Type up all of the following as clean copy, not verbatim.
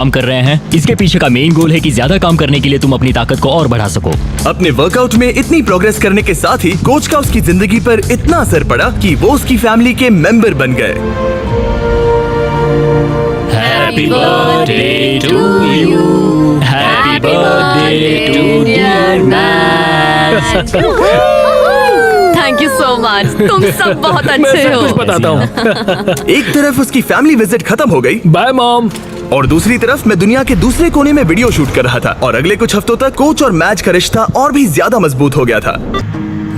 काम कर रहे हैं। इसके पीछे का मेन गोल है कि ज्यादा काम करने के लिए तुम अपनी ताकत को और बढ़ा सको। अपने वर्कआउट में इतनी प्रोग्रेस करने के साथ ही कोच का उसकी जिंदगी पर इतना असर पड़ा कि वो उसकी फैमिली के मेंबर बन गए। Happy birthday to you, happy birthday to dear match. Thank you so much, तुम सब बहुत अच्छे हो। कुछ बताता हूँ। एक तरफ उसकी फैमिली विजिट खत्म हो गई बाय मॉम। और दूसरी तरफ मैं दुनिया के दूसरे कोने में वीडियो शूट कर रहा था और अगले कुछ हफ्तों तक कोच और मैच का रिश्ता और भी ज्यादा मजबूत हो गया था।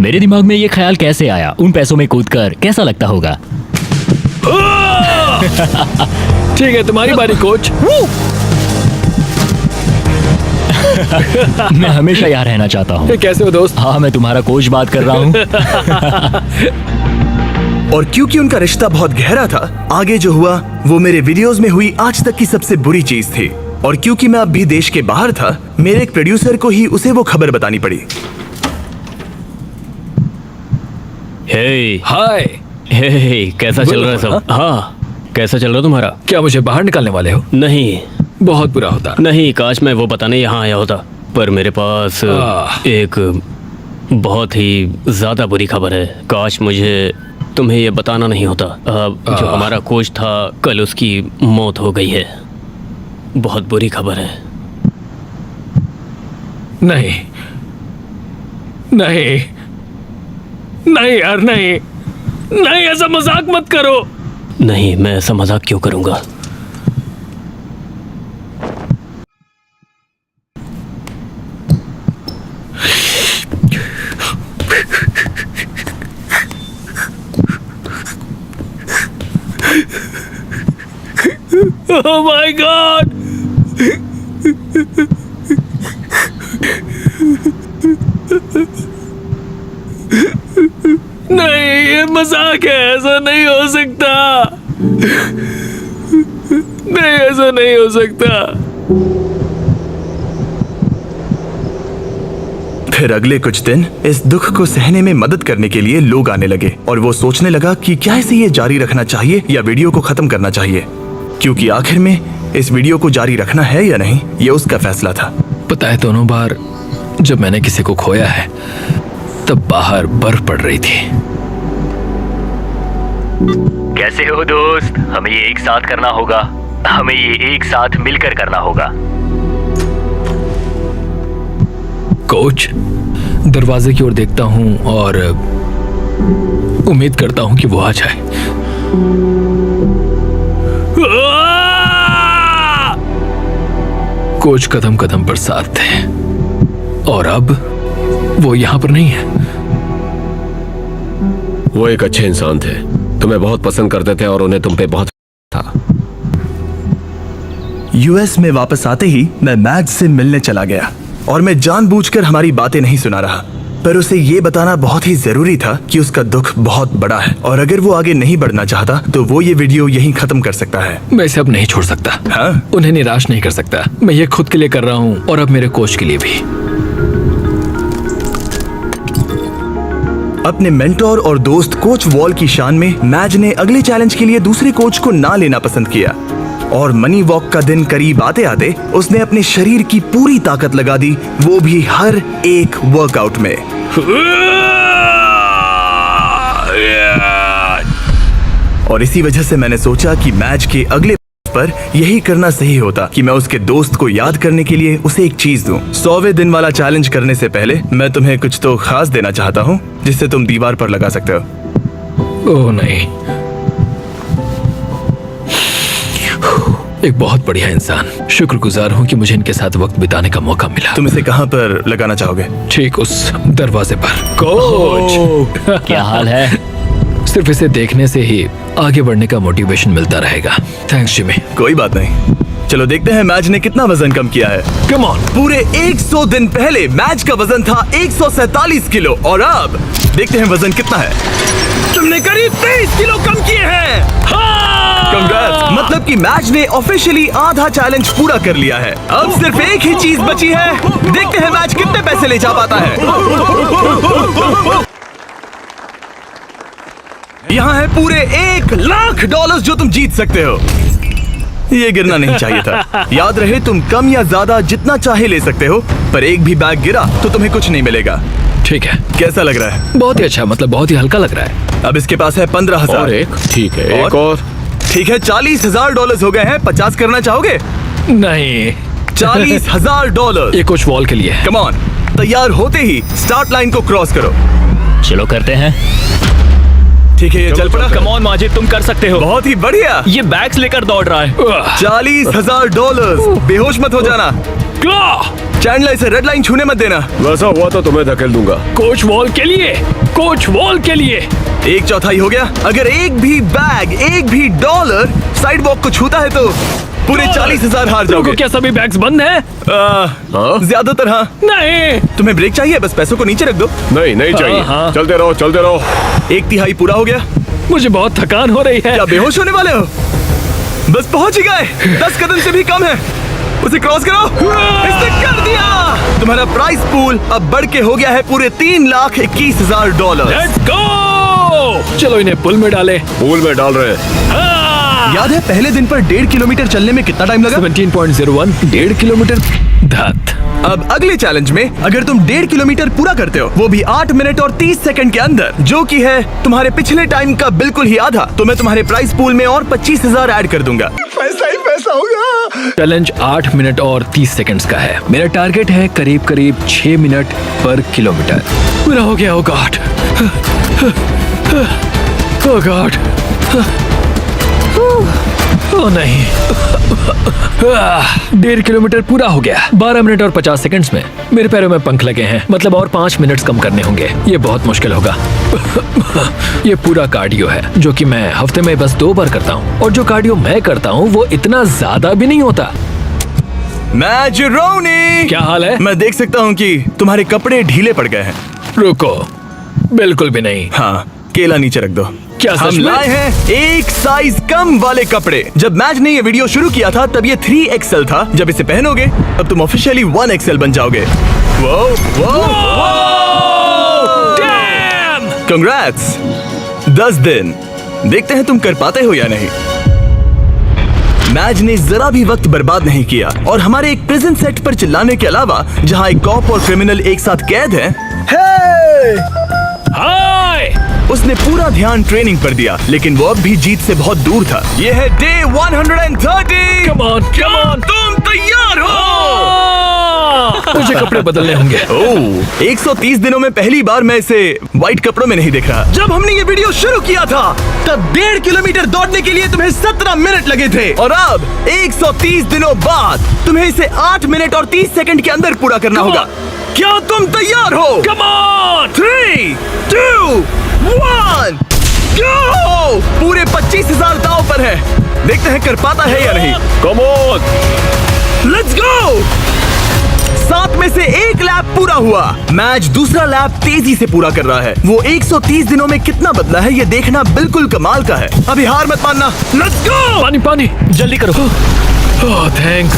मेरे दिमाग में ये ख्याल कैसे आया, उन पैसों में कूदकर कैसा लगता होगा। ठीक है, तुम्हारी बारी कोच। मैं हमेशा यहाँ रहना चाहता हूँ। कैसे हो दोस्त? हाँ, मैं तुम्हारा कोच बात कर रहा हूँ। और क्योंकि उनका रिश्ता बहुत गहरा था, आगे जो हुआ वो मेरे वीडियोस में हुई आज तक की सबसे बुरी चीज थी। और क्योंकि मैं अब भी देश के बाहर था, मेरे एक प्रोड्यूसर को ही उसे वो खबर बतानी पड़ी। हे हाय। हे कैसा चल रहा है सब? हाँ, कैसा चल रहा है तुम्हारा? क्या मुझे बाहर निकालने वाले हो? नहीं बहुत बुरा होता। नहीं, काश मैं वो बताने यहाँ आया होता, पर मेरे पास एक बहुत ही ज्यादा बुरी खबर है। काश मुझे तुम्हें ये बताना नहीं होता। जो हमारा कोच था, कल उसकी मौत हो गई है। बहुत बुरी खबर है। नहीं नहीं नहीं यार, नहीं नहीं, ऐसा मजाक मत करो। नहीं, मैं ऐसा मजाक क्यों करूंगा? Oh my God! नहीं, ये मजाक है, ऐसा नहीं हो सकता। नहीं, ऐसा नहीं हो सकता। फिर अगले कुछ दिन इस दुख को सहने में मदद करने के लिए लोग आने लगे और वो सोचने लगा कि क्या इसे ये जारी रखना चाहिए या वीडियो को खत्म करना चाहिए, क्योंकि आखिर में इस वीडियो को जारी रखना है या नहीं, ये उसका फैसला था। पता है, दोनों बार जब मैंने किसी को खोया है तब बाहर बर्फ पड़ रही थी। कैसे हो दोस्त? हमें ये एक साथ करना होगा, हमें ये एक साथ मिलकर करना होगा। कोच, दरवाजे की ओर देखता हूं और उम्मीद करता हूं कि वो आ जाए। कोच कदम कदम पर साथ थे और अब वो यहां पर नहीं है। वो एक अच्छे इंसान थे, तुम्हें बहुत पसंद करते थे और उन्हें तुम पे बहुत था। यूएस में वापस आते ही मैं मैच से मिलने चला गया और मैं जानबूझकर हमारी बातें नहीं सुना रहा, पर उसे ये बताना बहुत ही जरूरी था कि उसका दुख बहुत बड़ा है और अगर वो आगे नहीं बढ़ना चाहता तो वो ये वीडियो यहीं खत्म कर सकता है। मैं इसे अब नहीं छोड़ सकता। हाँ? उन्हें निराश नहीं कर सकता। मैं ये खुद के लिए कर रहा हूं और अब मेरे कोच के लिए भी। अपने मेंटोर और दोस्त कोच वॉल की शान में मैच ने अगले चैलेंज के लिए दूसरे कोच को ना लेना पसंद किया और मनी वॉक का दिन करीब आते आते उसने अपने शरीर की पूरी ताकत लगा दी, वो भी हर एक वर्कआउट में। और इसी वजह से मैंने सोचा कि मैच के अगले पर यही करना सही होता कि मैं उसके दोस्त को याद करने के लिए उसे एक चीज दूं। 100वें दिन वाला चैलेंज करने से पहले मैं तुम्हें कुछ तो खास देना चाहता हूँ जिससे तुम दीवार पर लगा सकते हो। ओह नहीं, एक बहुत बढ़िया इंसान। शुक्रगुजार हूँ कि मुझे इनके साथ वक्त बिताने का मौका मिला। तुम इसे कहाँ पर लगाना चाहोगे? ठीक उस दरवाजे पर। कोच, क्या हाल है? सिर्फ इसे देखने से ही आगे बढ़ने का मोटिवेशन मिलता रहेगा। Thanks Jimmy. कोई बात नहीं, चलो देखते हैं मैच ने कितना वजन कम किया है। Come on. पूरे 100 दिन पहले मैच का वजन था 147 किलो और अब देखते हैं वजन कितना है। तुमने करीब 23 किलो कम किए हैं। कंग्रेट्स, मतलब कि मैच ने ऑफिशियली आधा चैलेंज पूरा कर लिया है। अब सिर्फ एक ही चीज बची है, देखते हैं मैच कितने पैसे ले जा पाता है। यहाँ है पूरे $1,00,000 जो तुम जीत सकते हो। ये गिरना नहीं चाहिए था। याद रहे तुम कम या ज्यादा जितना चाहे ले सकते हो, पर एक भी बैग गिरा तो तुम्हें कुछ नहीं मिलेगा। ठीक है, कैसा लग रहा है? बहुत ही अच्छा, मतलब बहुत ही हल्का लग रहा है। अब इसके पास है 15,000। और एक, ठीक है, एक और। ठीक है, $40,000 हो गए हैं। 50 करना चाहोगे? नहीं, $40,000। ये कुछ वॉल के लिए है। कम ऑन, तैयार होते ही स्टार्ट लाइन को क्रॉस करो। चलो करते हैं। ठीक है, ये चल पड़ा। कम ऑन माजिद, तुम कर सकते हो। बहुत ही बढ़िया। ये बैग्स लेकर दौड़ रहा है। $40,000। बेहोश मत हो जाना। चैंडलर, इसे रेड लाइन छूने मत देना। वैसा हुआ तो तुम्हें धकेल दूंगा। कोच वॉल के लिए, कोच वॉल के लिए। 1/4 हो गया। अगर एक भी बैग, एक भी डॉलर साइड वॉक को छूता है तो पूरे 40,000 हार जाओगे। रुको, क्या सभी बैग्स बंद हैं? ज्यादातर हाँ। नहीं, तुम्हें ब्रेक चाहिए? बस पैसों को नीचे रख दो। नहीं, नहीं चाहिए। हाँ। चलते रहो, चलते रहो। 1/3 पूरा हो गया। मुझे बहुत थकान हो रही है। क्या बेहोश होने वाले हो? बस पहुंच ही गए। 10 कदम से भी कम है। उसे क्रॉस करो। इसने कर दिया। तुम्हारा प्राइस पूल अब बढ़ के हो गया है पूरे $3,21,000। Let's go. चलो इन्हें पुल में डाले। पूल में डाल रहे हैं। याद है पहले दिन पर 1.5 किलोमीटर चलने में कितना टाइम लगा? 17.01, 1.5 किलोमीटर। धत। अब अगले चैलेंज में अगर तुम 1.5 किलोमीटर पूरा करते हो, वो भी 8 मिनट और 30 सेकंड के अंदर, जो कि है तुम्हारे पिछले टाइम का बिल्कुल ही आधा, तो मैं तुम्हारे प्राइस पूल में और 25,000 ऐड कर दूंगा। पैसा ही पैसा होगा। चैलेंज 8 मिनट और 30 सेकंड्स का है। मेरा टारगेट है करीब करीब 6 मिनट पर किलोमीटर। पूरा हो गया। ओ गॉड, ओ गॉड, ओ नहीं। 1.5 किलोमीटर पूरा हो गया 12 मिनट और 50 सेकंड्स में। मेरे पैरों में पंख लगे हैं, मतलब और 5 मिनट्स कम करने होंगे। ये बहुत मुश्किल होगा। ये पूरा कार्डियो है जो कि मैं हफ्ते में बस 2 बार करता हूँ, और जो कार्डियो मैं करता हूँ वो इतना ज्यादा भी नहीं होता। मैजरोनी, क्या हाल है? मैं देख सकता हूँ कि तुम्हारे कपड़े ढीले पड़ गए हैं। रुको, बिल्कुल भी नहीं। हाँ, केला नीचे रख दो। क्या सच हम में? लाए हैं एक साइज कम वाले कपड़े। जब मैच ने ये वीडियो शुरू किया था तब ये 3XL था। जब इसे पहनोगे अब तुम ऑफिशियली 1XL बन जाओगे। वो कंग्रेट्स। 10 दिन। देखते हैं तुम कर पाते हो या नहीं। मैच ने जरा भी वक्त बर्बाद नहीं किया और हमारे एक प्रिजन सेट पर चिल्लाने के अलावा, जहां एक कॉप और क्रिमिनल एक साथ कैद हैं, हाय! उसने पूरा ध्यान ट्रेनिंग पर दिया, लेकिन वो अब भी जीत से बहुत दूर था। ये है day 130। Come on, come on! तुम तैयार हो? मुझे कपड़े बदलने होंगे। ओह, 130 दिनों में पहली बार मैं इसे व्हाइट कपड़ों में नहीं देख रहा। जब हमने ये वीडियो शुरू किया था तब 1.5 किलोमीटर दौड़ने के लिए तुम्हें 17 मिनट लगे थे, और अब 130 दिनों बाद तुम्हें इसे 8 मिनट और 30 सेकंड के अंदर पूरा करना होगा। क्या तुम तैयार हो? Come on! 3, 2, 1, go! पूरे 25,000 दांव पर है। देखते हैं कर पाता है या नहीं। Come on, let's go. 7 में से 1 लैप पूरा हुआ। मैच दूसरा लैप तेजी से पूरा कर रहा है। वो 130 दिनों में कितना बदला है ये देखना बिल्कुल कमाल का है। अभी हार मत मानना। Let's go. पानी पानी, जल्दी करो। ओह थैंक्स।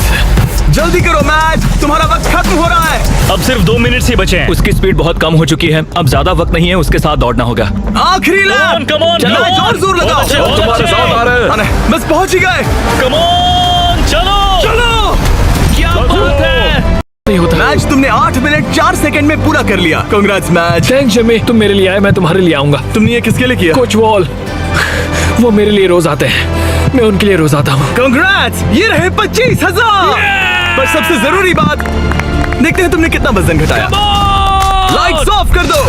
जल्दी करो, मैच तुम्हारा वक्त खत्म हो रहा है। अब सिर्फ 2 मिनट ही बचे हैं। उसकी स्पीड बहुत कम हो चुकी है, अब ज्यादा वक्त नहीं है, उसके साथ दौड़ना होगा। आखिरी लैप। come on, चलो, come on। और जोर लगाओ। बहुत अच्छे, बहुत तुम्हारे अच्छे। साथ आ रहे हैं। हाँ, नहीं, बस पहुंच ही गए। कम ऑन, चलो चलो। क्या बात है। नहीं होता। मैच तुमने 8 मिनट 4 सेकंड में पूरा कर लिया। Congrats match. थैंक्स जिमी, तुम मेरे लिए आए, मैं तुम्हारे लिए आऊंगा। तुमने ये किसके लिए किया? कोच वॉल, वो मेरे लिए रोज आते हैं, मैं उनके लिए रोज आता हूँ। कांग्रेट्स, ये रहे 25,000। पर सबसे जरूरी बात, देखते हैं तुमने कितना वजन घटाया। लाइट्स ऑफ कर दो।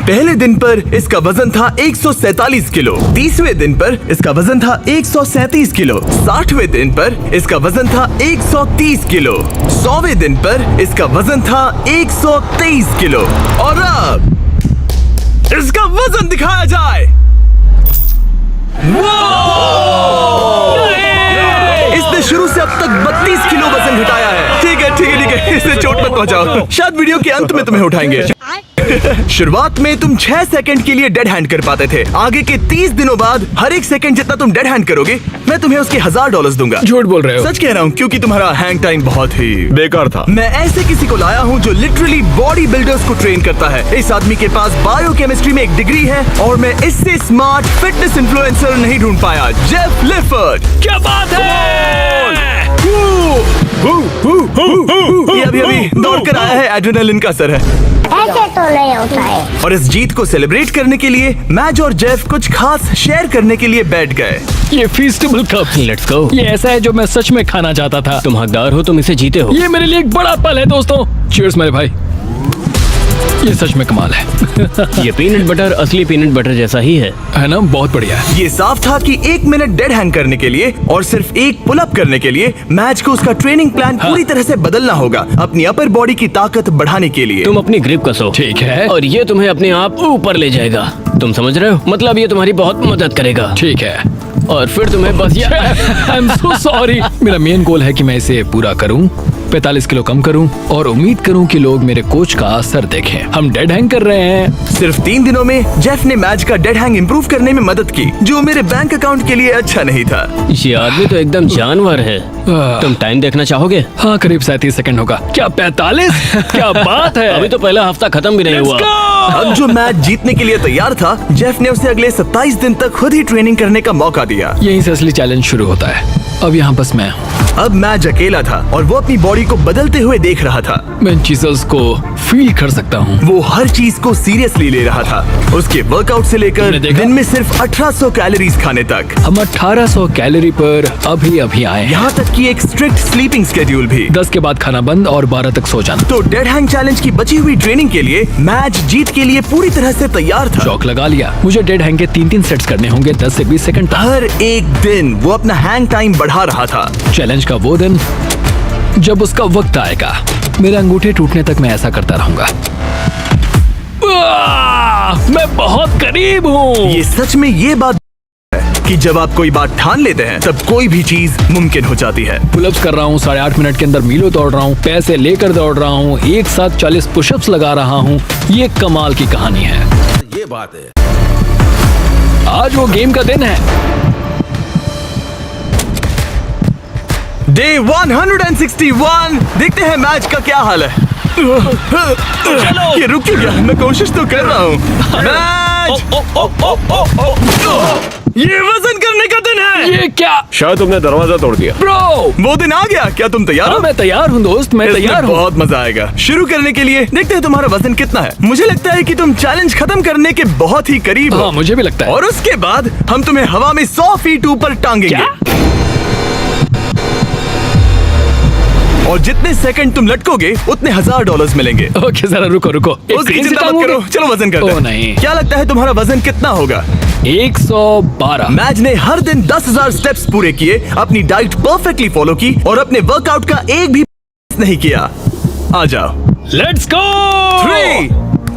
पहले दिन पर इसका वजन था 147 किलो। 30वें दिन पर इसका वजन था 137 किलो। 60वें दिन पर इसका वजन था 130 किलो। 100वें दिन पर इसका वजन था 123 किलो। और अब इसका वजन दिखाया जाए। इसने शुरू से अब तक 32 किलो वजन घटाया है। ठीक है, इसे चोट मत पहुंचाओ। शायद वीडियो के अंत में तुम्हें उठाएंगे। शुरुआत में तुम 6 सेकंड के लिए डेड हैंड कर पाते थे। आगे के 30 दिनों बाद हर एक सेकंड जितना तुम डेड हैंड करोगे, मैं तुम्हें उसके $1000 दूंगा। झूठ बोल रहे हो। सच कह रहा हूँ, क्योंकि तुम्हारा हैंग टाइम बहुत ही बेकार था। मैं ऐसे किसी को लाया हूँ जो लिटरली बॉडी बिल्डर्स को ट्रेन करता है। इस आदमी के पास बायोकेमिस्ट्री में एक डिग्री है और मैं इससे स्मार्ट फिटनेस इन्फ्लुएंसर नहीं ढूंढ पाया। जेफ लिफर्ड। क्या बात है? ये अभी दौड़ कर आया है, एड्रेनालिन का असर है। ऐसे तो नहीं होता है। और इस जीत को सेलिब्रेट करने के लिए मैज और जेफ कुछ खास शेयर करने के लिए बैठ गए। ये फीस्टेबल कप, लेट्स गो। ये ऐसा है जो मैं सच में खाना चाहता था। तुम हकदार हो, तुम इसे जीते हो। ये मेरे लिए एक बड़ा पल है दोस्तों। चीयर्स मेरे भाई, ये सच में कमाल है। ये पीनट बटर असली पीनट बटर जैसा ही है ना? बहुत बढ़िया है। ये साफ था कि 1 मिनट डेड हैंग करने के लिए और सिर्फ एक पुल अप करने के लिए मैच को उसका ट्रेनिंग प्लान पूरी तरह से बदलना होगा, अपनी अपर बॉडी की ताकत बढ़ाने के लिए। तुम अपनी ग्रिप कसो। ठीक है। और ये तुम्हें अपने आप ऊपर ले जाएगा। तुम समझ रहे हो? मतलब ये तुम्हारी बहुत मदद करेगा। ठीक है। और फिर तुम्हें बस ये आई एम सो सॉरी। मेरा मेन गोल है कि मैं इसे पूरा करूं, 45 किलो कम करूं और उम्मीद करूं कि लोग मेरे कोच का असर देखें। हम डेड हैंग कर रहे हैं। सिर्फ 3 दिनों में जेफ ने मैच का डेड हैंग इंप्रूव करने में मदद की, जो मेरे बैंक अकाउंट के लिए अच्छा नहीं था। ये आदमी तो एकदम जानवर है। तुम टाइम देखना चाहोगे? हाँ, करीब 37 सेकंड होगा। क्या 45? क्या बात है। अभी तो पहला हफ्ता खत्म भी नहीं हुआ। अब जो मैच जीतने के लिए तैयार था, जेफ ने उसे अगले 27 दिन तक खुद ही ट्रेनिंग करने का मौका दिया। यहीं से असली चैलेंज शुरू होता है। अब यहाँ बस मैं हूँ। अब मैच अकेला था और वो अपनी बॉडी को बदलते हुए देख रहा था। मैं इन चीजों को फील कर सकता हूँ। वो हर चीज को सीरियसली ले रहा था, उसके वर्कआउट से लेकर तुमने देखा? दिन में सिर्फ 1800 कैलोरीज खाने तक। हम 1800 कैलोरी पर अभी आए हैं। यहाँ तक कि एक स्ट्रिक्ट स्लीपिंग शेड्यूल भी। 10 के बाद खाना बंद और 12 तक सो जाना। तो डेड हैंग चैलेंज की बची हुई ट्रेनिंग के लिए मैच जीत के लिए पूरी तरह से तैयार था। चौक लगा लिया। मुझे डेड हैंग के 3-3 सेट्स करने होंगे 10 से 20 सेकंड तक। हर एक दिन वो अपना हैंग टाइम बढ़ा रहा था। चैलेंज का वो दिन जब उसका वक्त आएगा, मेरे अंगूठे टूटने तक मैं ऐसा करता रहूंगा। मैं बहुत करीब हूँ। ये सच में ये बात है कि जब आप कोई बात ठान लेते हैं तब कोई भी चीज मुमकिन हो जाती है। पुलअप्स कर रहा हूँ, 8.5 मिनट के अंदर मीलों दौड़ रहा हूँ, पैसे लेकर दौड़ रहा हूँ, एक साथ 40 पुशअप्स लगा रहा हूँ। ये कमाल की कहानी है। ये बात है। आज वो गेम का दिन है। डे 161। देखते हैं मैच का क्या हाल है। ये रुक क्यों गया? मैं कोशिश तो कर रहा हूँ। मैच! ये वजन करने का दिन है। ये क्या? शायद तुमने दरवाजा तोड़ दिया। ब्रो, वो दिन आ गया। क्या तुम तैयार हाँ, हो? मैं तैयार हूँ दोस्त, मैं इसमें तैयार हूँ। बहुत मजा आएगा। शुरू करने के लिए देखते हैं तुम्हारा वजन कितना है। मुझे लगता है कि तुम चैलेंज खत्म करने के बहुत ही करीब हो। हाँ, मुझे भी लगता है। और उसके बाद हम तुम्हें हवा में 100 फीट ऊपर टांगेंगे। क्या? और जितने सेकंड तुम लटकोगे उतने $1000 मिलेंगे। ओके, जरा रुको। उसकी चिंता मत करो, चलो वजन करते हैं। ओह, नहीं। क्या लगता है तुम्हारा वजन कितना होगा? 112। मैच ने हर दिन 10,000 स्टेप्स पूरे किए, अपनी डाइट परफेक्टली फॉलो की और अपने वर्कआउट का एक भी नहीं किया। आ जाओ। Let's go. 3,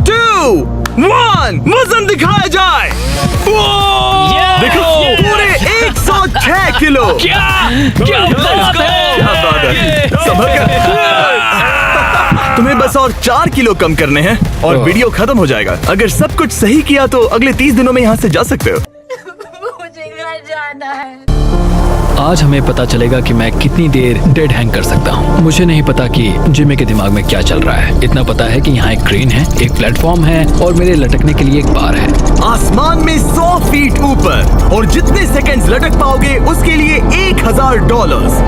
2, 1 वजन दिखाया जाए। देखो, पूरे 106 किलो। क्या बात है? क्या बात है? संभल कर। तुम्हें बस और 4 किलो कम करने हैं और वीडियो खत्म हो जाएगा। अगर सब कुछ सही किया तो अगले 30 दिनों में यहाँ से जा सकते हो। मुझे घर जाना है। आज हमें पता चलेगा कि मैं कितनी देर डेड हैंग कर सकता हूँ। मुझे नहीं पता कि जिमी के दिमाग में क्या चल रहा है। इतना पता है कि यहाँ एक क्रेन है, एक प्लेटफॉर्म है और मेरे लटकने के लिए एक बार है। आसमान में 100 फीट ऊपर और जितने सेकंड्स लटक पाओगे उसके लिए $1000।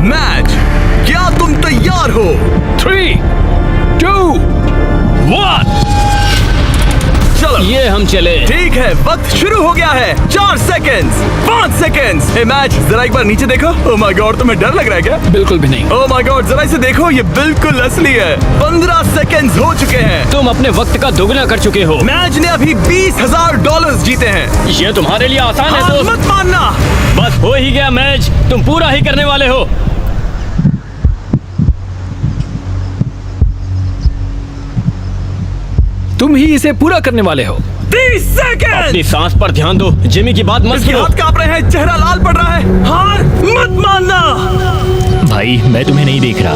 मैच, क्या तुम तैयार हो? 3, 2, 1। चलो, ये हम चले। ठीक है, वक्त शुरू हो गया है। 4 सेकंड्स, 5 सेकंड्स। हे मैच, जरा एक बार नीचे देखो। ओह माय गॉड, तुम्हें डर लग रहा है क्या? बिल्कुल भी नहीं। ओह माय गॉड, जरा इसे देखो, ये बिल्कुल असली है। 15 सेकंड्स हो चुके हैं। तुम अपने वक्त का दोगुना कर चुके हो। मैच ने अभी $20,000 जीते हैं। ये तुम्हारे लिए आसान है हार दोस्त। मत मानना। बस हो ही गया मैच, तुम पूरा ही करने वाले हो। तुम ही इसे पूरा करने वाले हो। 30 सेकंड। अपनी सांस पर ध्यान दो, जिमी की बात मत इसके सुनो। हाथ कांप रहे हैं, चेहरा लाल पड़ रहा है। हार मत मानना। भाई मैं तुम्हें नहीं देख रहा।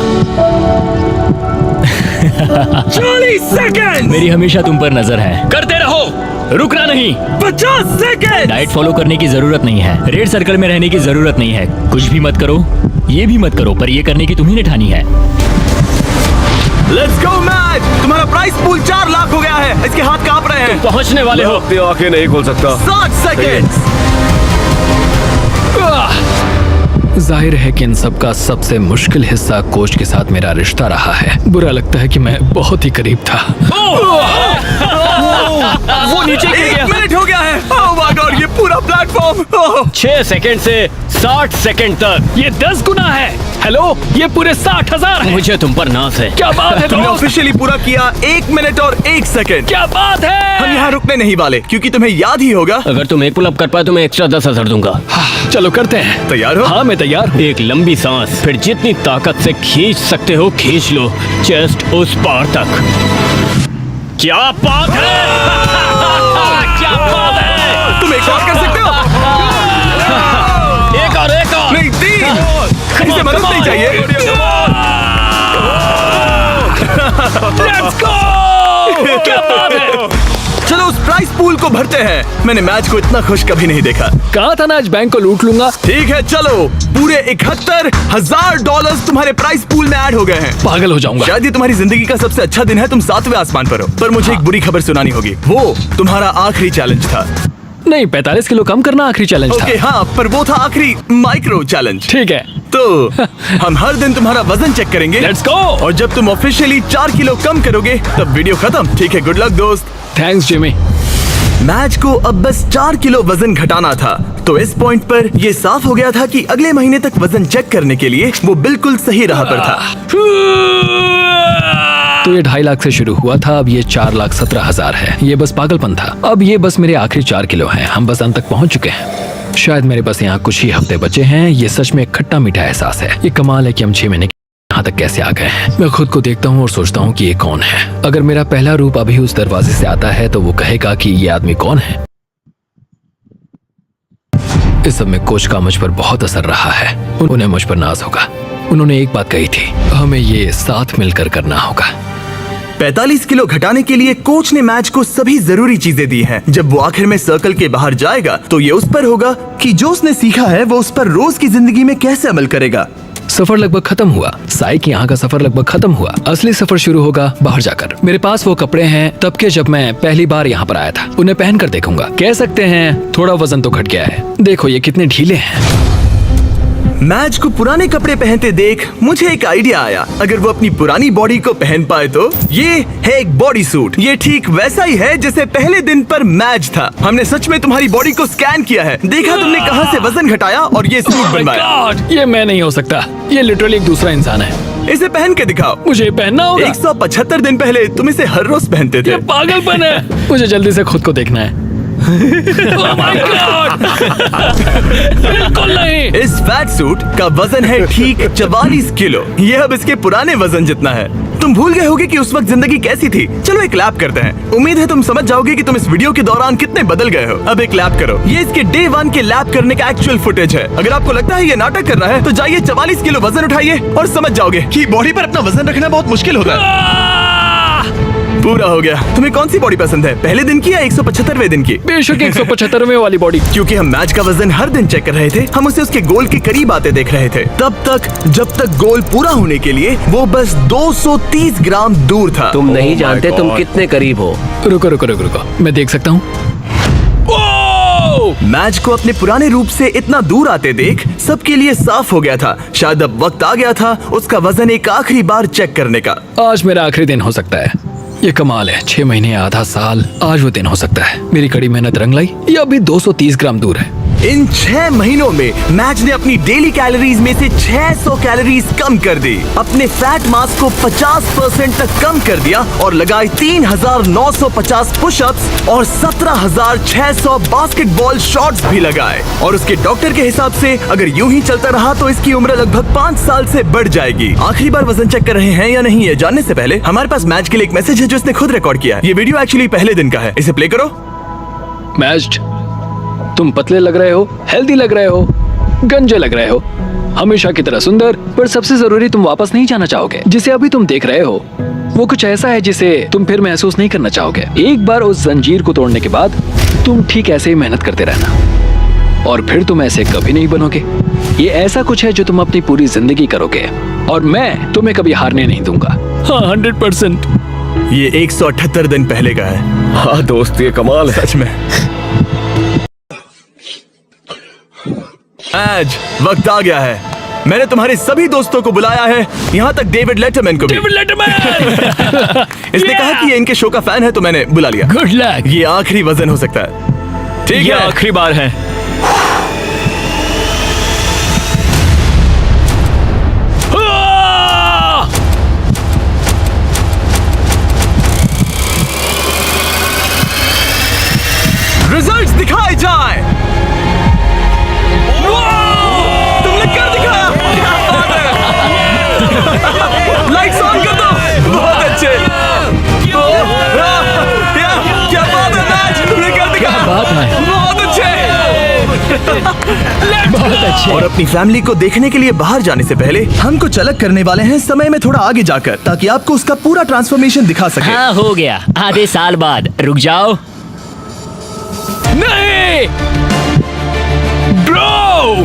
40 सेकंड। मेरी हमेशा तुम पर नजर है। करते रहो, रुकना नहीं। 50 सेकंड। डाइट फॉलो करने की जरूरत नहीं है, रेड सर्कल में रहने की जरूरत नहीं है। कुछ भी मत करो, ये भी मत करो, पर ये करने की तुम्ही ने ठानी है। Let's go match. तुम्हारा प्राइस पूल 4 लाख हो गया है। इसके हाथ कांप रहे हैं। पहुंचने वाले हो। अपनी आंखें नहीं खोल सकता। 60 सेकंड। जाहिर है कि इन सब का सबसे मुश्किल हिस्सा कोच के साथ मेरा रिश्ता रहा है। बुरा लगता है कि मैं बहुत ही करीब था। वो नीचे गिर 1 गया। मिनट हो गया है। ओह माय गॉड, ये पूरा प्लेटफॉर्म। 6 सेकंड से 60 सेकंड तक। ये 10 गुना है। हेलो, ये पूरे 60,000 है। मुझे तुम पर नाज है। क्या बात है तुमने दोस्त? ऑफिशियली पूरा किया 1 मिनट और 1 सेकंड। क्या बात है? हम यहाँ रुकने नहीं वाले, क्योंकि तुम्हें याद ही होगा। अगर तुम एक पुल अप कर पाए तो मैं एक्स्ट्रा 10,000 दूंगा। चलो करते हैं। तैयार हो? हाँ मैं तैयार हूँ। एक लंबी सांस, फिर जितनी ताकत से खींच सकते हो खींच लो, चेस्ट उस पार तक। क्या बात है? क्या बात है? तुम एक और कर सकते हो। एक और नहीं, 3। इसे मदद नहीं चाहिए। Let's go! क्या बात है? चलो उस प्राइस पूल को भरते हैं। मैंने मैच को इतना खुश कभी नहीं देखा। कहा था ना आज बैंक को लूट लूंगा। ठीक है, चलो पूरे $71,000 तुम्हारे प्राइस पूल में ऐड हो गए हैं। पागल हो जाऊंगा। शायद ये तुम्हारी जिंदगी का सबसे अच्छा दिन है। तुम 7वें आसमान पर हो। पर मुझे एक बुरी खबर सुनानी होगी। वो तुम्हारा आखिरी चैलेंज था। नहीं, 45 किलो कम करना आखिरी चैलेंज ओके था। हाँ, पर वो था आखिरी माइक्रो चैलेंज। ठीक है, तो हम हर दिन तुम्हारा वजन चेक करेंगे। Let's go. और जब तुम ऑफिशियली 4 किलो कम करोगे तब वीडियो खत्म। ठीक है, गुड लक दोस्त। Thanks Jimmy. मैच को अब बस 4 किलो वजन घटाना था। तो इस पॉइंट पर ये साफ हो गया था कि अगले महीने तक वजन चेक करने के लिए वो बिल्कुल सही राह पर था। तो ये 2.5 लाख से शुरू हुआ था, अब ये 4,17,000 है। ये बस पागलपन था। अब ये बस मेरे आखिरी 4 किलो हैं। हम बस अंत तक पहुंच चुके हैं। शायद मेरे पास यहाँ कुछ ही हफ्ते बचे हैं। ये सच में एक खट्टा मीठा एहसास है। ये कमाल है कि हम 6 महीने यहाँ तक कैसे आ गए हैं। मैं खुद को देखता हूँ और सोचता हूँ कि ये कौन है। अगर मेरा पहला रूप अभी उस दरवाजे से आता है तो वो कहेगा कि ये आदमी कौन है। इस सब में कोच का मुझ पर बहुत असर रहा है। उन्हें मुझ पर नाज होगा। उन्होंने एक बात कही थी, हमें ये साथ मिलकर करना होगा। 45 किलो घटाने के लिए कोच ने मैच को सभी जरूरी चीजें दी हैं। जब वो आखिर में सर्कल के बाहर जाएगा तो ये उस पर होगा कि जो उसने सीखा है वो उस पर रोज की जिंदगी में कैसे अमल करेगा। सफर लगभग खत्म हुआ। साई की यहाँ का सफर लगभग खत्म हुआ। असली सफर शुरू होगा बाहर जाकर। मेरे पास वो कपड़े हैं तब के जब मैं पहली बार यहाँ पर आया था। उन्हें पहनकर देखूंगा। कह सकते हैं थोड़ा वजन तो घट गया है। देखो ये कितने ढीले हैं। मैच को पुराने कपड़े पहनते देख मुझे एक आइडिया आया। अगर वो अपनी पुरानी बॉडी को पहन पाए तो। ये है एक बॉडी सूट। ये ठीक वैसा ही है जैसे पहले दिन पर मैच था। हमने सच में तुम्हारी बॉडी को स्कैन किया है। देखा तुमने कहां से वजन घटाया और ये सूट बनवाया। God, ये मैं नहीं हो सकता। ये लिटरली एक दूसरा इंसान है। इसे पहन के दिखाओ। मुझे ये पहनना होगा। 175 दिन पहले तुम इसे हर रोज पहनते थे। ये पागलपन है। मुझे जल्दी से खुद को देखना है। Oh my God! बिल्कुल नहीं। इस फैट सूट का वजन है ठीक 44 किलो। ये अब इसके पुराने वजन जितना है। तुम भूल गए होगे कि उस वक्त जिंदगी कैसी थी। चलो एक लैप करते हैं। उम्मीद है तुम समझ जाओगे कि तुम इस वीडियो के दौरान कितने बदल गए हो। अब एक लैप करो। ये इसके डे 1 के लैप करने का एक्चुअल फुटेज है। अगर आपको लगता है ये नाटक कर रहा है तो जाइए 44 किलो वजन उठाइए और समझ जाओगे कि बॉडी पर अपना वजन रखना बहुत मुश्किल होता है। पूरा हो गया। तुम्हें कौन सी बॉडी पसंद है, पहले दिन की या 175वें दिन की? बेशक 175वें वाली बॉडी। क्योंकि हम मैच का वजन हर दिन चेक कर रहे थे, हम उसे उसके गोल के करीब आते देख रहे थे। तब तक जब तक गोल पूरा होने के लिए वो बस 230 ग्राम दूर था। तुम नहीं जानते तुम कितने करीब हो। रुको रुको रुको रुको, मैं देख सकता हूँ। मैच को अपने पुराने रूप से इतना दूर आते देख सबके लिए साफ हो गया था। शायद अब वक्त आ गया था उसका वजन एक आखिरी बार चेक करने का। आज मेरा आखिरी दिन हो सकता है। ये कमाल है। 6 महीने, आधा साल, आज वो दिन हो सकता है। मेरी कड़ी मेहनत रंग लाई। ये अभी 230 ग्राम दूर है। इन 6 महीनों में मैच ने अपनी डेली कैलोरीज में से 600 कैलोरीज कम कर दी, अपने फैट मास को 50% तक कम कर दिया और लगाए 3,950 पुशअप्स और 17,600 बास्केटबॉल शॉट्स भी लगाए। और उसके डॉक्टर के हिसाब से अगर यूं ही चलता रहा तो इसकी उम्र लगभग 5 साल से बढ़ जाएगी। आखिरी बार वजन चेक कर रहे हैं या नहीं ये जानने से पहले हमारे पास मैच के लिए एक मैसेज है जो इसने खुद रिकॉर्ड किया है। ये वीडियो एक्चुअली पहले दिन का है। इसे प्ले करो। मैच्ड। तुम पतले लग रहे हो, हेल्दी लग रहे हो, गंजे लग रहे हो, हमेशा की तरह सुंदर, पर सबसे जरूरी तुम वापस नहीं जाना चाहोगे। जिसे अभी तुम देख रहे हो वो कुछ ऐसा है जिसे तुम फिर महसूस नहीं करना चाहोगे। एक बार उस जंजीर को तोड़ने के बाद तुम ठीक ऐसे ही मेहनत करते रहना और फिर तुम ऐसे कभी नहीं बनोगे। ये ऐसा कुछ है जो तुम अपनी पूरी जिंदगी करोगे और मैं तुम्हें कभी हारने नहीं दूंगा। हाँ, 100%। ये 178 दिन पहले का है। हाँ दोस्त, ये कमाल है। सच में। आज वक्त आ गया है। मैंने तुम्हारे सभी दोस्तों को बुलाया है, यहाँ तक डेविड लेटरमैन को भी। David Letterman! इसने कहा कि ये इनके शो का फैन है तो मैंने बुला लिया। Good luck. ये आखिरी वजन हो सकता है। ठीक ये है, आखिरी बार है। रिजल्ट्स दिखाए जाए। तुमने कर दिखाया। लाइट्स ऑन कर दो। बहुत अच्छे। क्या बात है मैच, तुमने कर दिखाया। बात है। बहुत अच्छे। बहुत अच्छे। और अपनी फैमिली को देखने के लिए बाहर जाने से पहले हम कुछ अलग करने वाले हैं, समय में थोड़ा आगे जाकर, ताकि आपको उसका पूरा ट्रांसफॉर्मेशन दिखा सके। हाँ, हो गया। आधे साल बाद। रुक जाओ। नहीं ब्रो,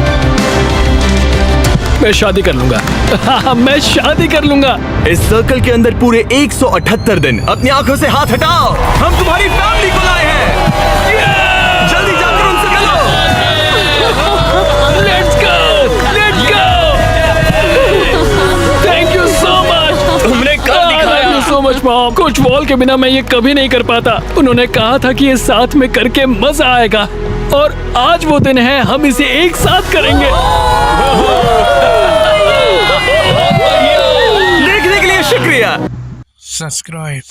मैं शादी कर लूंगा। हाँ, मैं शादी कर लूंगा। इस सर्कल के अंदर पूरे 178 दिन। अपनी आंखों से हाथ हटाओ, हम तुम्हारी फैमिली को लाए हैं। जल्दी जाकर उनसे मिलो। Let's go, let's go. Thank you so much. तुमने कर दिखाया। Thank you so much mom. Coach wall के बिना मैं ये कभी नहीं कर पाता। उन्होंने कहा था कि ये साथ में करके मजा आएगा और आज वो दिन है, हम इसे एक साथ करेंगे। देखने के लिए शुक्रिया। subscribe